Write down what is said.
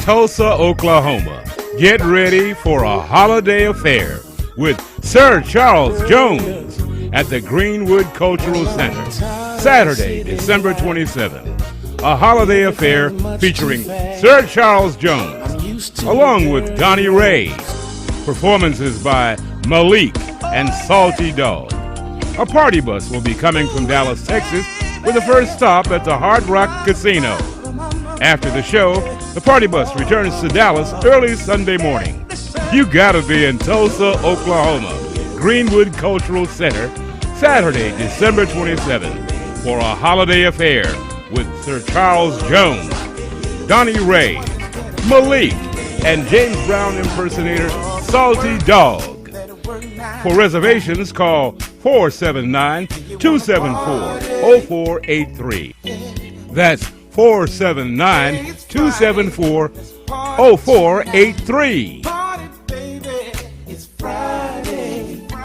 Tulsa, Oklahoma. Get ready for a holiday affair with Sir Charles Jones at the Greenwood Cultural Center, Saturday, December 27th. A holiday affair featuring Sir Charles Jones, along with Donnie Ray. Performances by Malik and Salty Dog. A party bus will be coming from Dallas, Texas, with the first stop at the Hard Rock Casino. After the show, the party bus returns to Dallas early Sunday morning. You gotta be in Tulsa, Oklahoma, Greenwood Cultural Center, Saturday, December 27th, for a holiday affair with Sir Charles Jones, Donnie Ray, Malik, and James Brown impersonator Salty Dog. For reservations, call 479-274-0483. That's 479-274-0483.